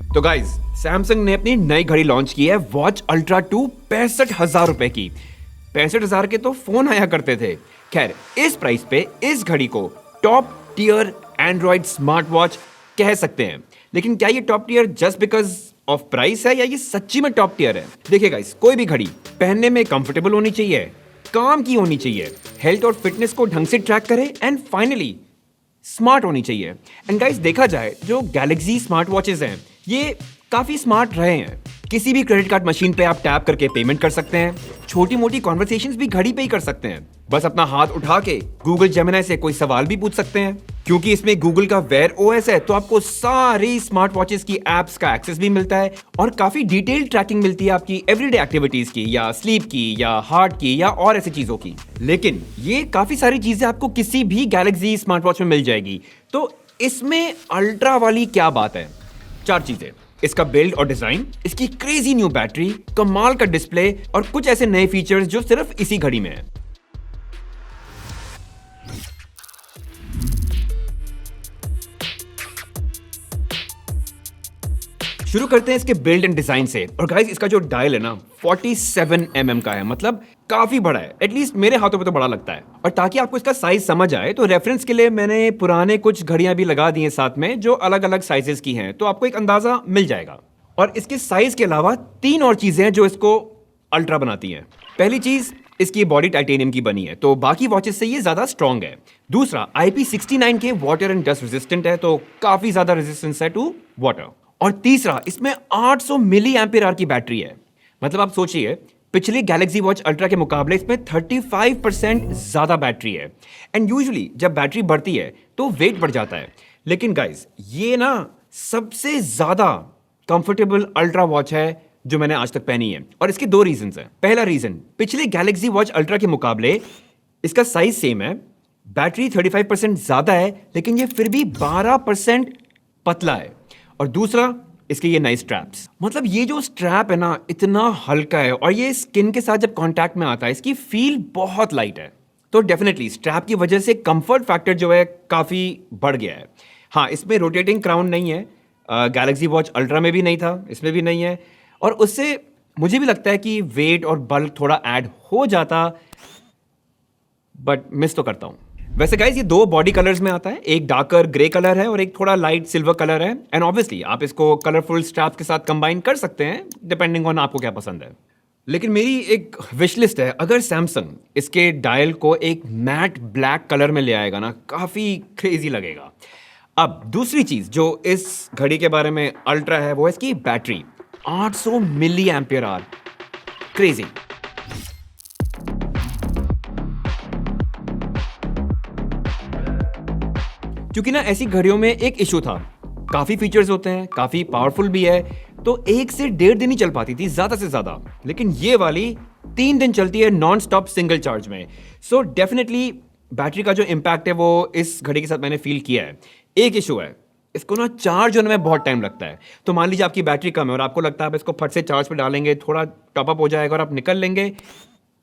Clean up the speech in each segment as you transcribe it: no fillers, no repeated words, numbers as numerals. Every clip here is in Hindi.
तो गाइज सैमसंग ने अपनी नई घड़ी लॉन्च की है वॉच अल्ट्रा 2 65,000 रुपए की। 65,000 के तो फोन आया करते थे। खैर इस प्राइस पे इस घड़ी को top tier android smart watch कह सकते हैं। लेकिन क्या ये top tier just because of price है या ये सच्ची में टॉप टियर है? देखिए गाइस, कोई भी घड़ी पहनने में कंफर्टेबल होनी चाहिए, काम की होनी चाहिए, हेल्थ और फिटनेस को ढंग से ट्रैक करे एंड फाइनली स्मार्ट होनी चाहिए। एंड गाइस देखा जाए जो गैलेक्सी स्मार्ट वॉचेस हैं ये काफी स्मार्ट रहे हैं। किसी भी क्रेडिट कार्ड मशीन पे आप टैप करके पेमेंट कर सकते हैं, छोटी मोटी कॉन्वर्सेशंस भी घड़ी पे ही कर सकते हैं। बस अपना हाथ उठा के गूगल जेमिनी से कोई सवाल भी पूछ सकते हैं। क्योंकि इसमें गूगल का वेयर ओएस है तो आपको सारी स्मार्ट वॉचेस की एप्स का एक्सेस भी मिलता है और काफी डिटेल्ड ट्रैकिंग मिलती है आपकी एवरीडे एक्टिविटीज की या स्लीप की या हार्ट की या और ऐसी चीजों की। लेकिन ये काफी सारी चीजें आपको किसी भी गैलेक्सी स्मार्ट वॉच में मिल जाएगी। तो इसमें अल्ट्रा वाली क्या बात है? 4 चीजें, इसका बिल्ड और डिजाइन, इसकी क्रेजी न्यू बैटरी, कमाल का डिस्प्ले और कुछ ऐसे नए फीचर्स जो सिर्फ इसी घड़ी में है। शुरू करते हैं इसके बिल्ड एंड डिजाइन से। और गाइस इसका जो डायल है ना 47 mm का है, मतलब काफी बड़ा है। एटलीस्ट मेरे हाथों पे तो बड़ा लगता है। और ताकि आपको इसका साइज समझ आए तो रेफरेंस के लिए मैंने पुराने कुछ घड़ियां भी लगा दी हैं साथ में जो अलग अलग साइजेस की हैं, तो आपको एक अंदाजा मिल जाएगा। और इसके साइज के अलावा 3 और चीजें हैं जो इसको अल्ट्रा बनाती हैं। पहली चीज, इसकी बॉडी टाइटेनियम की बनी है तो बाकी वॉचेस से ये ज्यादा स्ट्रॉन्ग है। दूसरा, IP69 के वाटर एंड डस्ट रेजिस्टेंट है तो काफी ज्यादा रेजिस्टेंस है टू वाटर। और तीसरा, इसमें 800 मिली एम्पियर आवर की बैटरी है। मतलब आप सोचिए पिछली गैलेक्सी वॉच अल्ट्रा के मुकाबले इसमें 35% ज्यादा बैटरी है। एंड यूजुअली जब बैटरी बढ़ती है तो वेट बढ़ जाता है, लेकिन गाइस ये ना सबसे ज्यादा कंफर्टेबल अल्ट्रा वॉच है जो मैंने आज तक पहनी है। और इसके 2 रीजंस हैं। पहला रीजन, पिछले गैलेक्सी वॉच अल्ट्रा के मुकाबले इसका साइज सेम है, बैटरी 35% ज्यादा है, लेकिन ये फिर भी 12% पतला है। और दूसरा, इसके ये नए स्ट्रैप्स। मतलब ये जो स्ट्रैप है ना इतना हल्का है और ये स्किन के साथ जब कांटेक्ट में आता है इसकी फील बहुत लाइट है। तो डेफिनेटली स्ट्रैप की वजह से कंफर्ट फैक्टर जो है काफी बढ़ गया है। हाँ, इसमें रोटेटिंग क्राउन नहीं है, गैलेक्सी वॉच अल्ट्रा में भी नहीं था, इसमें भी नहीं है। और उससे मुझे भी लगता है कि वेट और बल्क थोड़ा ऐड हो जाता, बट मिस तो करता हूं। वैसे गाइस ये 2 बॉडी कलर्स में आता है, एक डार्कर ग्रे कलर है और एक थोड़ा लाइट सिल्वर कलर है। एंड ऑब्वियसली आप इसको कलरफुल स्ट्रैप्स के साथ कंबाइन कर सकते हैं डिपेंडिंग ऑन आपको क्या पसंद है। लेकिन मेरी एक विश लिस्ट है, अगर सैमसंग इसके डायल को एक मैट ब्लैक कलर में ले आएगा ना काफी क्रेजी लगेगा। अब दूसरी चीज जो इस घड़ी के बारे में अल्ट्रा है वो है इसकी battery, 800 milliampere hour. Crazy. क्योंकि ना ऐसी घड़ियों में एक इशू था, काफी फीचर्स होते हैं, काफी पावरफुल भी है, तो 1 से 1.5 दिन ही चल पाती थी ज्यादा से ज्यादा। लेकिन ये वाली 3 दिन चलती है नॉन स्टॉप सिंगल चार्ज में। सो डेफिनेटली बैटरी का जो इम्पैक्ट है वो इस घड़ी के साथ मैंने फील किया है। एक इशू है, इसको ना चार्ज होने में बहुत टाइम लगता है। तो मान लीजिए आपकी बैटरी कम है और आपको लगता है आप इसको फट से चार्ज पे डालेंगे, थोड़ा टॉपअप हो जाएगा और आप निकल लेंगे,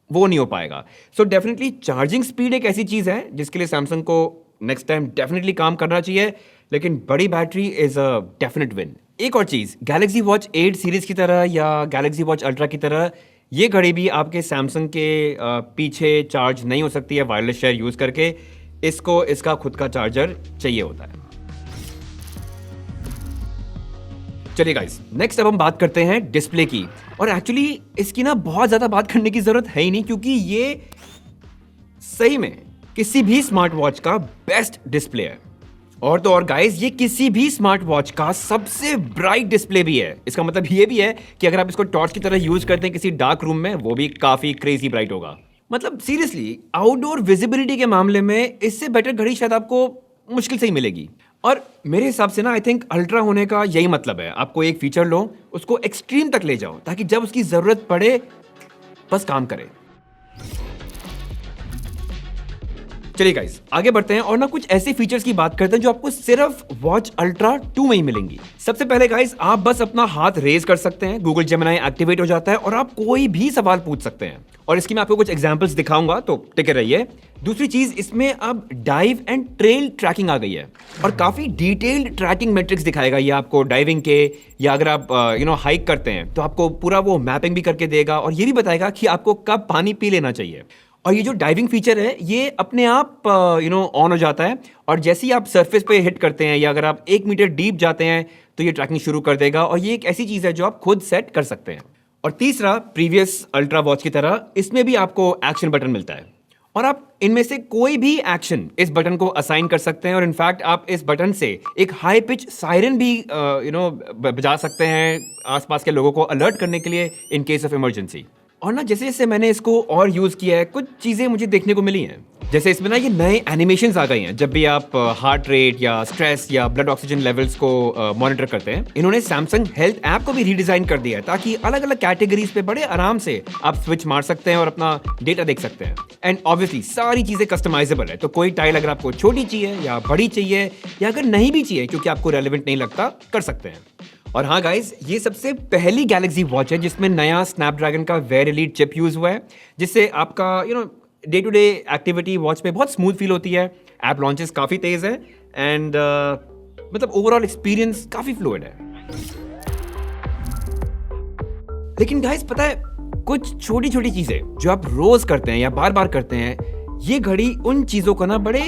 वो नहीं हो पाएगा। सो डेफिनेटली चार्जिंग स्पीड एक ऐसी चीज है जिसके लिए सैमसंग को नेक्स्ट टाइम डेफिनेटली काम करना चाहिए। लेकिन बड़ी battery is a definite win. एक और चीज, गैलेक्सी वॉच 8 सीरीज की तरह या गैलेक्सी वॉच अल्ट्रा की तरह ये घड़ी भी आपके सैमसंग के पीछे चार्ज नहीं हो सकती है वायरलेस शेयर यूज करके। इसको इसका खुद का चार्जर चाहिए होता है। चलिए गाइस, नेक्स्ट अब हम बात करते हैं डिस्प्ले की। और एक्चुअली इसकी ना बहुत ज्यादा बात करने की जरूरत है ही नहीं, क्योंकि ये सही में किसी भी स्मार्ट वॉच का बेस्ट डिस्प्ले है। और तो और गाइस, ये किसी भी स्मार्ट वॉच का सबसे ब्राइट डिस्प्ले भी है। इसका मतलब ये भी है कि अगर आप इसको टॉर्च की तरह यूज करते हैं किसी डार्क रूम में, वो भी काफी क्रेजी ब्राइट होगा। मतलब सीरियसली आउटडोर विजिबिलिटी के मामले में इससे बेटर घड़ी शायद आपको मुश्किल से ही मिलेगी। और मेरे हिसाब से ना आई थिंक अल्ट्रा होने का यही मतलब है, आपको एक फीचर लो, उसको एक्सट्रीम तक ले जाओ ताकि जब उसकी जरूरत पड़े बस काम करे। चलिए गाइस आगे बढ़ते हैं और ना कुछ ऐसे फीचर्स की बात करते हैं जो आपको सिर्फ वॉच अल्ट्रा 2 में ही मिलेंगी। सबसे पहले गाइस आप बस अपना हाथ रेज कर सकते हैं, गूगल जेमिनी एक्टिवेट हो जाता है और आप कोई भी सवाल पूछ सकते हैं। और इसकी मैं आपको कुछ एग्जांपल्स दिखाऊंगा, तो टिके रहिए। दूसरी चीज, इसमें अब डाइव एंड ट्रेल ट्रैकिंग आ गई है और काफी डिटेल्ड ट्रैकिंग मैट्रिक्स दिखाएगा ये आपको डाइविंग के, या अगर आप हाइक करते हैं तो आपको पूरा वो मैपिंग भी करके देगा और ये भी बताएगा कि आपको कब पानी पी लेना चाहिए। और ये जो डाइविंग फीचर है ये अपने आप ऑन हो जाता है और जैसे ही आप सरफेस पे हिट करते हैं या अगर आप 1 मीटर डीप जाते हैं तो ये ट्रैकिंग शुरू कर देगा। और ये एक ऐसी चीज़ है जो आप खुद सेट कर सकते हैं। और तीसरा, प्रीवियस अल्ट्रा वॉच की तरह इसमें भी आपको एक्शन बटन मिलता है और आप इनमें से कोई भी एक्शन इस बटन को असाइन कर सकते हैं। और इनफैक्ट आप इस बटन से एक हाई पिच सायरन भी बजा सकते हैं आसपास के लोगों को अलर्ट करने के लिए इन केस ऑफ इमरजेंसी। और ना जैसे जैसे मैंने इसको और यूज़ किया है कुछ चीज़ें मुझे देखने को मिली हैं। जैसे इसमें ना ये नए एनिमेशंस आ गए हैं। जब भी आप हार्ट रेट या स्ट्रेस या ब्लड ऑक्सीजन लेवल्स को मॉनिटर करते हैं, इन्होंने सैमसंग हेल्थ ऐप को भी रीडिजाइन कर दिया है ताकि अलग अलग कैटेगरीज पे बड़े आराम से आप स्विच मार सकते हैं और अपना डेटा देख सकते हैं। एंड ऑब्वियसली सारी चीज़ें कस्टमाइजेबल है, तो कोई टाइल अगर आपको छोटी चाहिए या बड़ी चाहिए या अगर नहीं भी चाहिए क्योंकि आपको रेलिवेंट नहीं लगता, कर सकते हैं। और हाँ गाइस, ये सबसे पहली गैलेक्सी वॉच है जिसमें नया स्नैपड्रैगन का वेरी एलीट चिप यूज हुआ है, जिससे आपका day to day activity watch पे बहुत स्मूथ फील होती है। ऐप लॉन्चेस काफ़ी तेज़ है एंड मतलब ओवरऑल एक्सपीरियंस काफ़ी फ्लूइड है। लेकिन गाइस पता है, कुछ छोटी छोटी चीज़ें जो आप रोज करते हैं या बार बार करते हैं, ये घड़ी उन चीज़ों को ना बड़े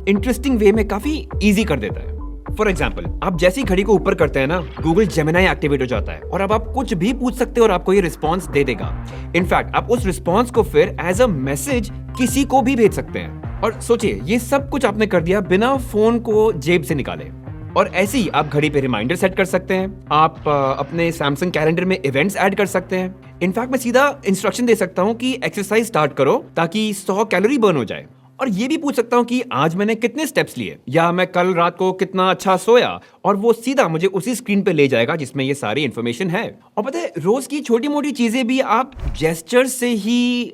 इंटरेस्टिंग वे में काफ़ी ईजी कर देता है। फॉर एग्जाम्पल, आप जैसी घड़ी को ऊपर करते हैं ना, गूगल जेमिनी एक्टिवेट हो जाता है और अब आप कुछ भी पूछ सकते हो और आपको ये रिस्पॉन्स दे देगा। इनफैक्ट आप उस रिस्पॉन्स को फिर एज अ मैसेज किसी को भी भेज सकते हैं। और सोचिए, ये सब कुछ आपने कर दिया बिना फोन को जेब से निकाले। और ऐसे ही आप घड़ी पे रिमाइंडर सेट कर सकते हैं, आप अपने सैमसंग कैलेंडर में इवेंट्स ऐड कर सकते हैं। इनफैक्ट मैं सीधा इंस्ट्रक्शन दे सकता हूँ कि एक्सरसाइज स्टार्ट करो ताकि 100 कैलोरी बर्न हो जाए। और ये भी पूछ सकता हूँ कि आज मैंने कितने स्टेप्स लिए या मैं कल रात को कितना अच्छा सोया, और वो सीधा मुझे उसी स्क्रीन पे ले जाएगा जिसमें ये सारी इन्फॉर्मेशन है। और पता है, रोज की छोटी मोटी चीजें भी आप जेस्चर से ही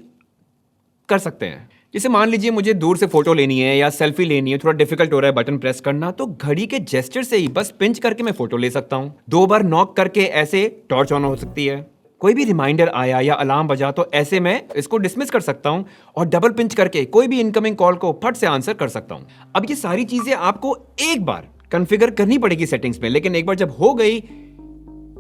कर सकते हैं। जैसे मान लीजिए मुझे दूर से फोटो लेनी है या सेल्फी लेनी है, थोड़ा डिफिकल्ट हो रहा है बटन प्रेस करना, तो घड़ी के जेस्चर से ही बस पिंच करके मैं फोटो ले सकता हूँ। 2 बार नॉक करके ऐसे टॉर्च ऑन हो सकती है। कोई भी रिमाइंडर आया या अलार्म बजा तो ऐसे मैं इसको डिसमिस कर सकता हूं और डबल पिंच करके कोई भी इनकमिंग कॉल को फट से आंसर कर सकता हूं। अब ये सारी चीजें आपको एक बार कॉन्फ़िगर करनी पड़ेगी सेटिंग्स में, लेकिन एक बार जब हो गई,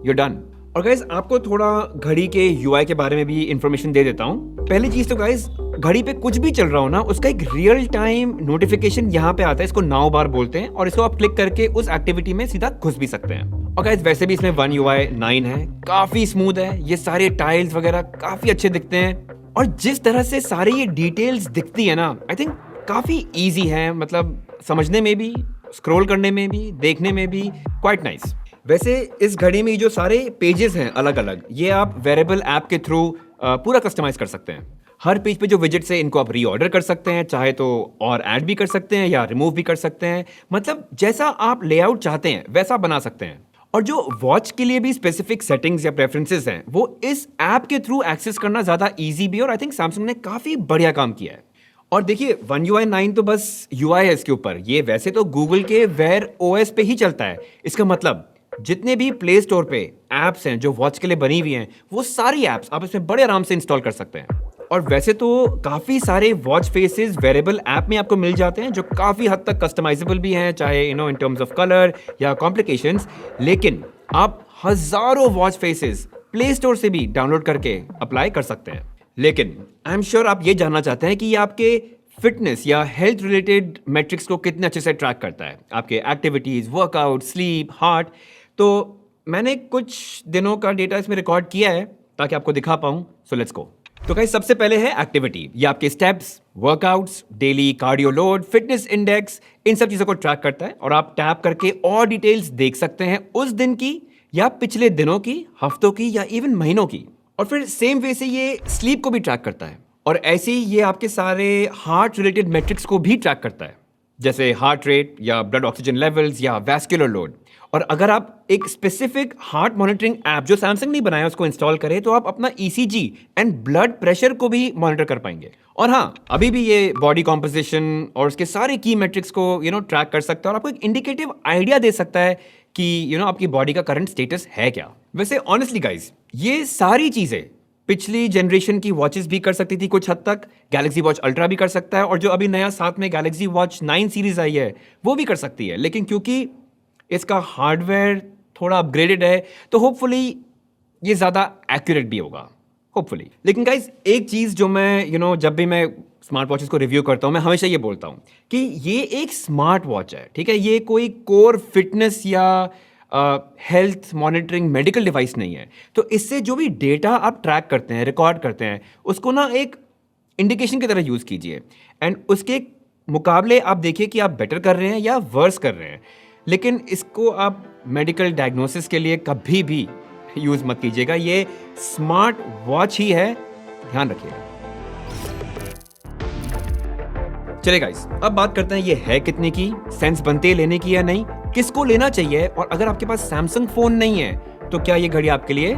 यू डन। और गाइस आपको थोड़ा घड़ी के यूआई के बारे में भी इंफॉर्मेशन दे देता हूं। पहली चीज तो गाइस, घड़ी पे कुछ भी चल रहा हो ना, उसका एक रियल टाइम नोटिफिकेशन यहाँ पे आता है, इसको नाउ बार बोलते हैं, और इसको आप क्लिक करके उस एक्टिविटी में सीधा घुस भी सकते हैं। और गाइस वैसे भी इसमें One UI 9 है, काफी स्मूथ है, ये सारे टाइल्स वगैरह काफी अच्छे दिखते हैं और जिस तरह से सारे ये डिटेल्स दिखती है ना, आई थिंक काफी इजी है, मतलब समझने में भी, स्क्रॉल करने में भी, देखने में भी क्वाइट नाइस। वैसे इस घड़ी में जो सारे पेजेस हैं अलग अलग, ये आप वेरेबल ऐप के थ्रू पूरा कस्टमाइज कर सकते हैं। हर पेज पे जो विजेट्स है इनको आप रीऑर्डर कर सकते हैं, चाहे तो और ऐड भी कर सकते हैं या रिमूव भी कर सकते हैं, मतलब जैसा आप लेआउट चाहते हैं वैसा बना सकते हैं। और जो वॉच के लिए भी स्पेसिफिक सेटिंग्स या प्रेफरेंसेस हैं, वो इस ऐप के थ्रू एक्सेस करना ज़्यादा इजी भी है और आई थिंक सैमसंग ने काफ़ी बढ़िया काम किया है। और देखिए One UI 9 तो बस UI है इसके ऊपर, ये वैसे तो गूगल के Wear OS पे ही चलता है। इसका मतलब जितने भी प्ले स्टोर पे ऐप्स हैं जो वॉच के लिए बनी हुई हैं, वो सारी ऐप्स आप इसमें बड़े आराम से इंस्टॉल कर सकते हैं। और वैसे तो काफ़ी सारे वॉच फेसेस वेरेबल ऐप में आपको मिल जाते हैं जो काफ़ी हद तक कस्टमाइजेबल भी हैं, चाहे इन टर्म्स ऑफ कलर या कॉम्प्लिकेशंस, लेकिन आप हज़ारों वॉच फेसेस प्ले स्टोर से भी डाउनलोड करके अप्लाई कर सकते हैं। लेकिन आई एम श्योर आप ये जानना चाहते हैं कि ये आपके फिटनेस या हेल्थ रिलेटेड मैट्रिक्स को कितने अच्छे से ट्रैक करता है, आपके एक्टिविटीज़, वर्कआउट, स्लीप, हार्ट। तो मैंने कुछ दिनों का डेटा इसमें रिकॉर्ड किया है ताकि आपको दिखा पाऊँ, सो लेट्स गो। तो गाइस सबसे पहले है एक्टिविटी, ये आपके steps, workouts, daily cardio load, fitness index, इन सब चीज़ों को ट्रैक करता है और आप टैप करके और डिटेल्स देख सकते हैं उस दिन की या पिछले दिनों की, हफ्तों की या इवन महीनों की। और फिर सेम वे से ये स्लीप को भी ट्रैक करता है और ऐसे ही ये आपके सारे हार्ट रिलेटेड मैट्रिक्स को भी ट्रैक करता है, जैसे हार्ट रेट या ब्लड ऑक्सीजन लेवल्स या वैस्कुलर लोड। और अगर आप एक स्पेसिफिक हार्ट मॉनिटरिंग ऐप जो सैमसंग ने बनाया उसको इंस्टॉल करें तो आप अपना ईसीजी एंड ब्लड प्रेशर को भी मॉनिटर कर पाएंगे। और हाँ, अभी भी ये बॉडी कॉम्पोजिशन और उसके सारे की मेट्रिक्स को ट्रैक कर सकता है और आपको एक इंडिकेटिव आइडिया दे सकता है कि आपकी बॉडी का करंट स्टेटस है क्या। वैसे ऑनेस्टली गाइज, ये सारी चीजें पिछली जनरेशन की वॉचेस भी कर सकती थी कुछ हद तक, गैलेक्सी वॉच अल्ट्रा भी कर सकता है और जो अभी नया साथ में गैलेक्सी वॉच 9 सीरीज आई है वो भी कर सकती है। लेकिन क्योंकि इसका हार्डवेयर थोड़ा अपग्रेडेड है तो होपफुली ये ज़्यादा एक्यूरेट भी होगा, होपफुली। लेकिन गाइज एक चीज़ जो मैं जब भी मैं स्मार्ट वॉचेस को रिव्यू करता हूँ मैं हमेशा ये बोलता हूँ कि ये एक स्मार्ट वॉच है, ठीक है। ये कोई कोर फिटनेस या हेल्थ मॉनिटरिंग मेडिकल डिवाइस नहीं है। तो इससे जो भी डेटा आप ट्रैक करते हैं, रिकॉर्ड करते हैं, उसको ना एक इंडिकेशन की तरह यूज़ कीजिए एंड उसके मुकाबले आप देखिए कि आप बेटर कर रहे हैं या वर्स कर रहे हैं। लेकिन इसको आप मेडिकल डायग्नोसिस के लिए कभी भी यूज़ मत कीजिएगा। ये स्मार्ट वॉच ही है, ध्यान रखिएगा। चलिए गाइस, अब बात करते हैं ये है कितने की, सेंस बनते हैं लेने की या नहीं, किसको लेना चाहिए, और अगर आपके पास सैमसंग फोन नहीं है तो क्या ये घड़ी आपके लिए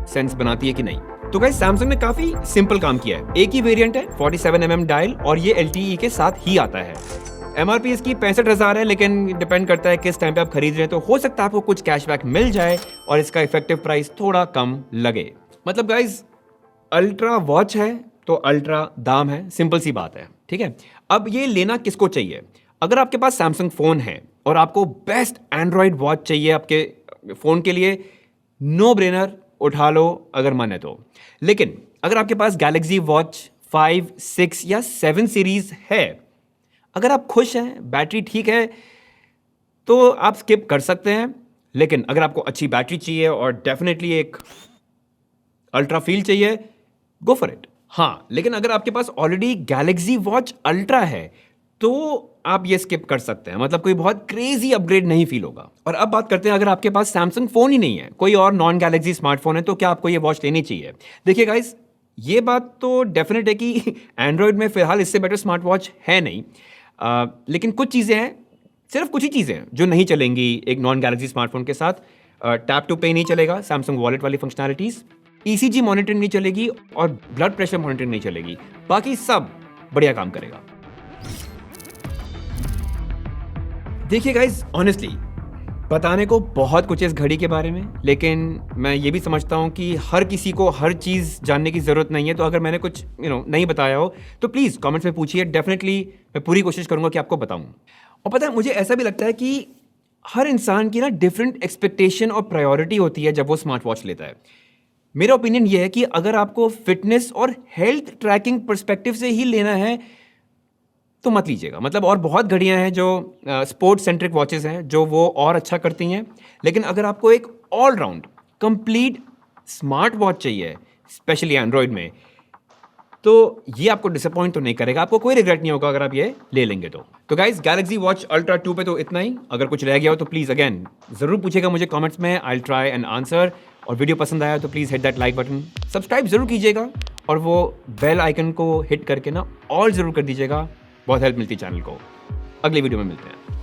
सेंस बनाती है कि नहीं। तो गाइस, सैमसंग ने काफी सिंपल काम किया है। एक ही वेरिएंट है 47mm डायल और ये LTE के साथ ही आता है। MRP इसकी 65,000 है, लेकिन डिपेंड करता है किस टाइम पे आप खरीद रहे हैं, तो हो सकता है आपको कुछ कैशबैक मिल जाए और इसका इफेक्टिव प्राइस थोड़ा कम लगे। मतलब गाइस, अल्ट्रा वॉच है तो अल्ट्रा दाम है, सिंपल सी बात है, ठीक है। अब ये लेना किसको चाहिए? अगर आपके पास सैमसंग फोन है और आपको बेस्ट एंड्रॉयड वॉच चाहिए आपके फोन के लिए, नो ब्रेनर, उठा लो अगर मन है तो। लेकिन अगर आपके पास गैलेक्सी वॉच 5, 6 या 7 सीरीज है, अगर आप खुश हैं, बैटरी ठीक है, तो आप स्किप कर सकते हैं। लेकिन अगर आपको अच्छी बैटरी चाहिए और डेफिनेटली एक अल्ट्रा फील चाहिए, गो फॉर इट। हाँ, लेकिन अगर आपके पास ऑलरेडी गैलेक्सी वॉच अल्ट्रा है तो आप ये स्किप कर सकते हैं, मतलब कोई बहुत क्रेजी अपग्रेड नहीं फील होगा। और अब बात करते हैं, अगर आपके पास सैमसंग फोन ही नहीं है, कोई और नॉन गैलेक्सी स्मार्टफोन है, तो क्या आपको ये वॉच लेनी चाहिए? देखिए गाइस, ये बात तो डेफिनेट है कि एंड्रॉयड में फिलहाल इससे बेटर स्मार्ट वॉच है नहीं। लेकिन कुछ चीज़ें हैं, सिर्फ कुछ ही चीज़ें हैं जो नहीं चलेंगी एक नॉन गैलेक्सी स्मार्टफोन के साथ। टैप टू पे नहीं चलेगा, सैमसंग वॉलेट वाली फंक्शनैलिटीज़, ECG मॉनिटरिंग नहीं चलेगी और ब्लड प्रेशर मॉनिटरिंग नहीं चलेगी। बाकी सब बढ़िया काम करेगा। देखिए गाइस, ऑनेस्टली बताने को बहुत कुछ है इस घड़ी के बारे में, लेकिन मैं ये भी समझता हूँ कि हर किसी को हर चीज़ जानने की ज़रूरत नहीं है। तो अगर मैंने कुछ नहीं बताया हो तो प्लीज़ कमेंट्स में पूछिए, डेफिनेटली मैं पूरी कोशिश करूँगा कि आपको बताऊँ। और पता है, मुझे ऐसा भी लगता है कि हर इंसान की ना डिफरेंट एक्सपेक्टेशन और प्रायोरिटी होती है जब वो स्मार्ट वॉच लेता है। मेरा ओपिनियन ये है कि अगर आपको फिटनेस और हेल्थ ट्रैकिंग पर्सपेक्टिव से ही लेना है तो मत लीजिएगा। मतलब और बहुत घड़ियां हैं जो स्पोर्ट्स सेंट्रिक वॉचेस हैं जो वो और अच्छा करती हैं। लेकिन अगर आपको एक ऑलराउंड कंप्लीट स्मार्ट वॉच चाहिए, स्पेशली एंड्रॉयड में, तो ये आपको डिसअपॉइंट तो नहीं करेगा, आपको कोई रिग्रेट नहीं होगा अगर आप ये ले लेंगे तो गाइस, गैलेक्सी वॉच अल्ट्रा 2 पे तो इतना ही। अगर कुछ रह गया हो तो प्लीज़ अगेन ज़रूर पूछेगा मुझे कमेंट्स में, I will try and answer. और वीडियो पसंद आया तो please hit that like button, subscribe ज़रूर कीजिएगा और वो बेल आइकन को हिट करके ना ऑल ज़रूर कर दीजिएगा, बहुत हेल्प मिलती है चैनल को। अगली वीडियो में मिलते हैं।